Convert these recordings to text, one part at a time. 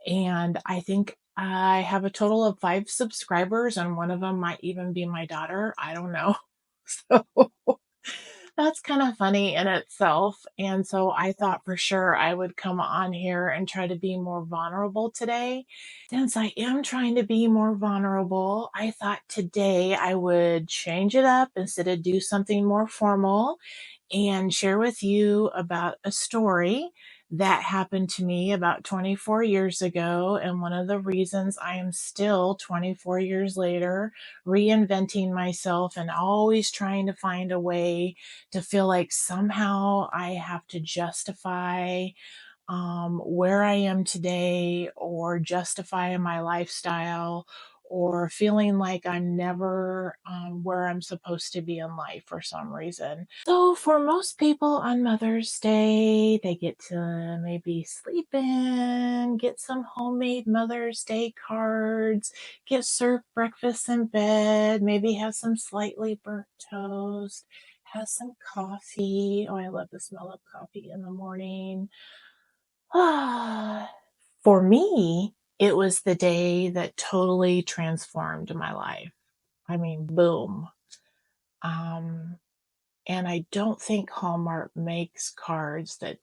And I think I have a total of 5 subscribers, and one of them might even be my daughter. I don't know. So that's kind of funny in itself. And so I thought for sure I would come on here and try to be more vulnerable today. Since I am trying to be more vulnerable, I thought today I would change it up instead of do something more formal and share with you about a story that happened to me about 24 years ago. And one of the reasons I am still 24 years later reinventing myself and always trying to find a way to feel like somehow I have to justify where I am today or justify my lifestyle or feeling like I'm never where I'm supposed to be in life for some reason. So, for most people on Mother's Day, they get to maybe sleep in, get some homemade Mother's Day cards, get served breakfast in bed, maybe have some slightly burnt toast, have some coffee. Oh, I love the smell of coffee in the morning. For me, it was the day that totally transformed my life. I mean, boom. Um, and I don't think Hallmark makes cards that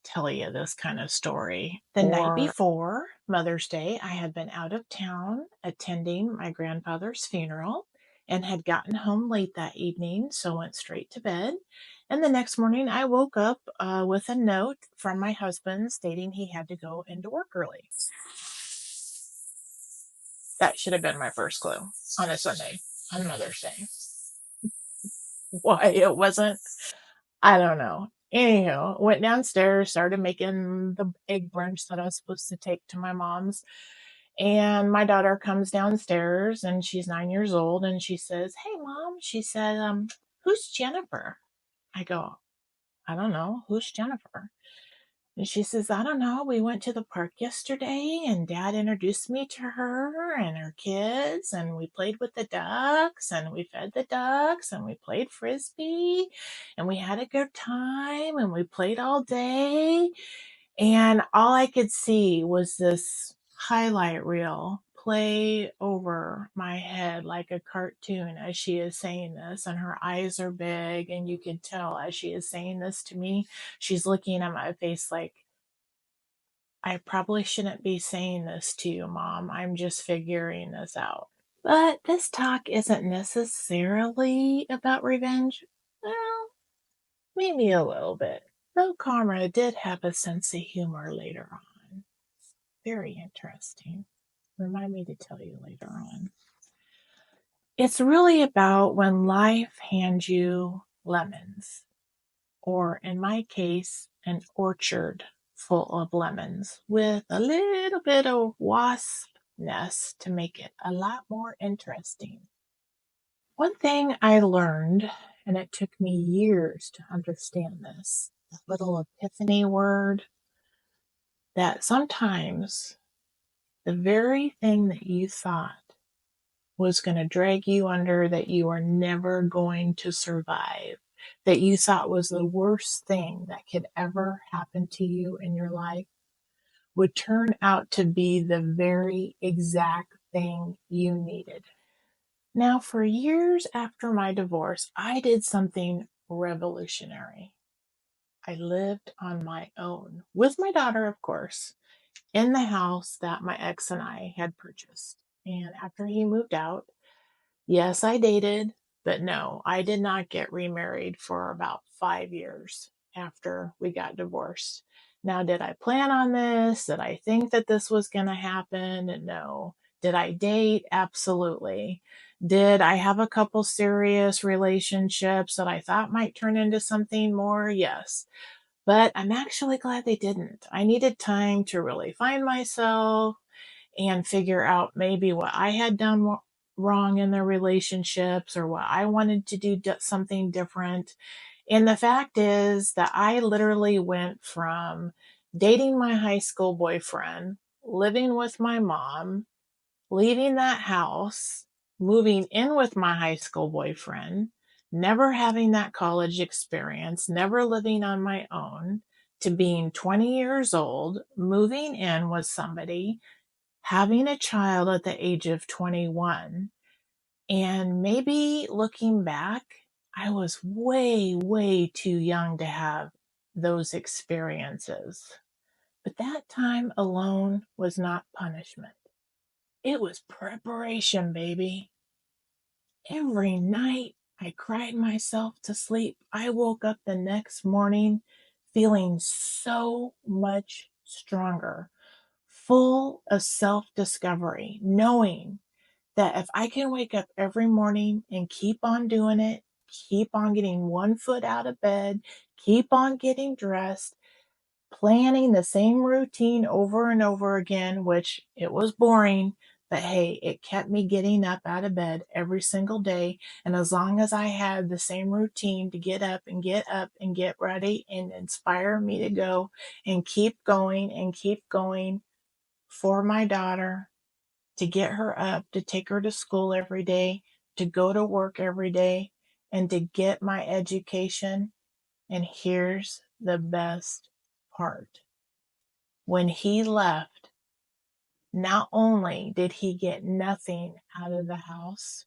tell you this kind of story. The night before Mother's Day, I had been out of town attending my grandfather's funeral and had gotten home late that evening, so went straight to bed. And the next morning, I woke up with a note from my husband stating he had to go into work early. That should have been my first clue on a Sunday, on Mother's Day. Why it wasn't, I don't know. Anyhow, went downstairs, started making the egg brunch that I was supposed to take to my mom's. And my daughter comes downstairs and she's 9 years old and she says, "Hey, Mom," she said, "who's Jennifer?" I go, "I don't know. Who's Jennifer?" And she says, "I don't know. We went to the park yesterday and Dad introduced me to her and her kids and we played with the ducks and we fed the ducks and we played frisbee and we had a good time and we played all day." And all I could see was this highlight reel play over my head like a cartoon as she is saying this, and her eyes are big, and you can tell as she is saying this to me, she's looking at my face like, "I probably shouldn't be saying this to you, Mom. I'm just figuring this out." But this talk isn't necessarily about revenge. Well, maybe a little bit. Though Karma did have a sense of humor later on. Very interesting. Remind me to tell you later on. It's really about when life hands you lemons, or in my case, an orchard full of lemons with a little bit of wasp nest to make it a lot more interesting. One thing I learned, and it took me years to understand this, a little epiphany word, that sometimes the very thing that you thought was going to drag you under, that you are never going to survive, that you thought was the worst thing that could ever happen to you in your life, would turn out to be the very exact thing you needed. Now, for years after my divorce, I did something revolutionary. I lived on my own, with my daughter, of course, in the house that my ex and I had purchased. And after he moved out, yes, I dated, but no, I did not get remarried for about 5 years after we got divorced. Now, did I plan on this? Did I think that this was going to happen? No. Did I date? Absolutely. Did I have a couple serious relationships that I thought might turn into something more? Yes. But I'm actually glad they didn't. I needed time to really find myself and figure out maybe what I had done wrong in the relationships or what I wanted to do something different. And the fact is that I literally went from dating my high school boyfriend, living with my mom, leaving that house, moving in with my high school boyfriend, never having that college experience, never living on my own, to being 20 years old, moving in with somebody, having a child at the age of 21, and maybe looking back, I was way, way too young to have those experiences. But that time alone was not punishment. It was preparation, baby. Every night I cried myself to sleep. I woke up the next morning feeling so much stronger, full of self-discovery, knowing that if I can wake up every morning and keep on doing it, keep on getting one foot out of bed, keep on getting dressed, planning the same routine over and over again, which it was boring, but hey, it kept me getting up out of bed every single day. And as long as I had the same routine to get up and get ready and inspire me to go and keep going for my daughter, to get her up, to take her to school every day, to go to work every day, and to get my education. And here's the best part. When he left, not only did he get nothing out of the house,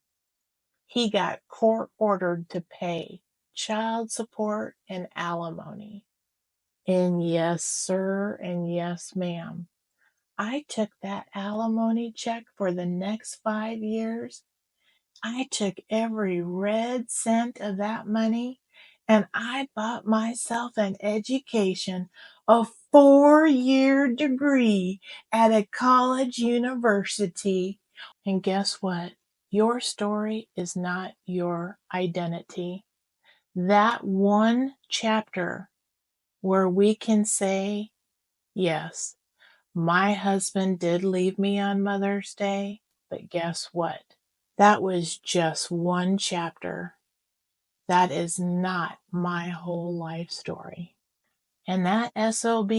he got court ordered to pay child support and alimony. And yes, sir, and yes, ma'am, I took that alimony check for the next 5 years. I took every red cent of that money and I bought myself an education, a 4-year degree at a college university. And guess what? Your story is not your identity. That one chapter where we can say, yes, my husband did leave me on Mother's Day, but guess what? That was just one chapter. That is not my whole life story. And that SOB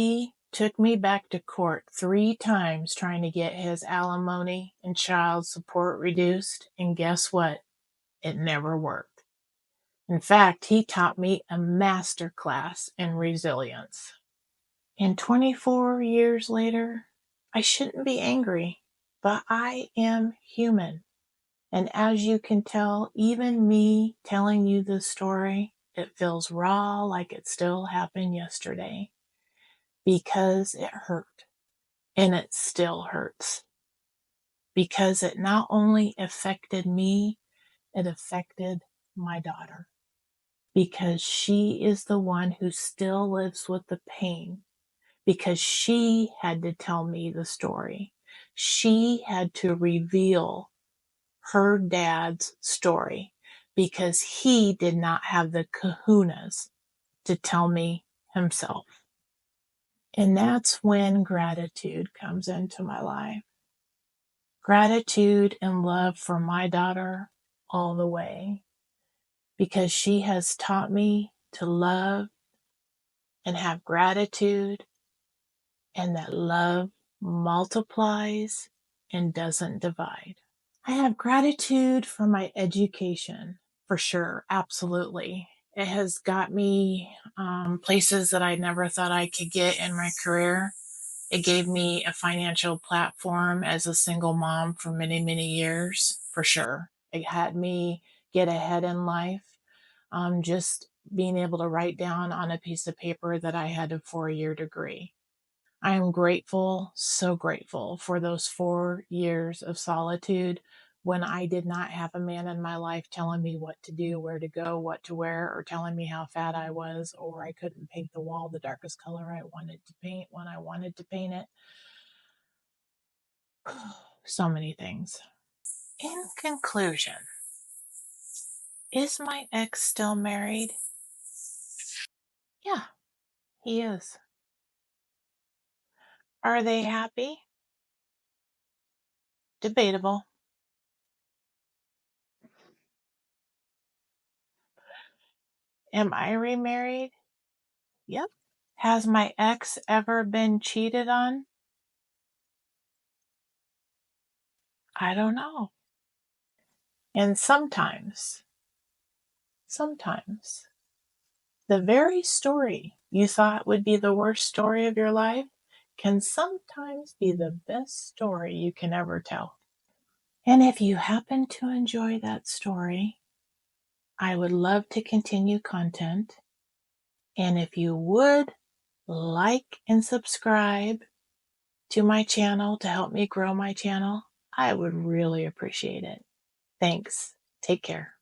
took me back to court 3 times trying to get his alimony and child support reduced. And guess what? It never worked. In fact, he taught me a master class in resilience. And 24 years later, I shouldn't be angry, but I am human. And as you can tell, even me telling you this story, it feels raw, like it still happened yesterday, because it hurt. And it still hurts. Because it not only affected me, it affected my daughter. Because she is the one who still lives with the pain. Because she had to tell me the story. She had to reveal her dad's story because he did not have the kahunas to tell me himself. And that's when gratitude comes into my life. Gratitude and love for my daughter all the way, because she has taught me to love and have gratitude, and that love multiplies and doesn't divide. I have gratitude for my education, for sure, absolutely. It has got me places that I never thought I could get in my career. It gave me a financial platform as a single mom for many, many years, for sure. It had me get ahead in life. Just being able to write down on a piece of paper that I had a 4-year degree. I am grateful, so grateful for those 4 years of solitude when I did not have a man in my life telling me what to do, where to go, what to wear, or telling me how fat I was, or I couldn't paint the wall the darkest color I wanted to paint when I wanted to paint it. So many things. In conclusion, is my ex still married? Yeah, he is. Are they happy? Debatable. Am I remarried? Yep. Has my ex ever been cheated on? I don't know. And sometimes, the very story you thought would be the worst story of your life can sometimes be the best story you can ever tell. And if you happen to enjoy that story, I would love to continue content. And if you would like and subscribe to my channel to help me grow my channel, I would really appreciate it. Thanks. Take care.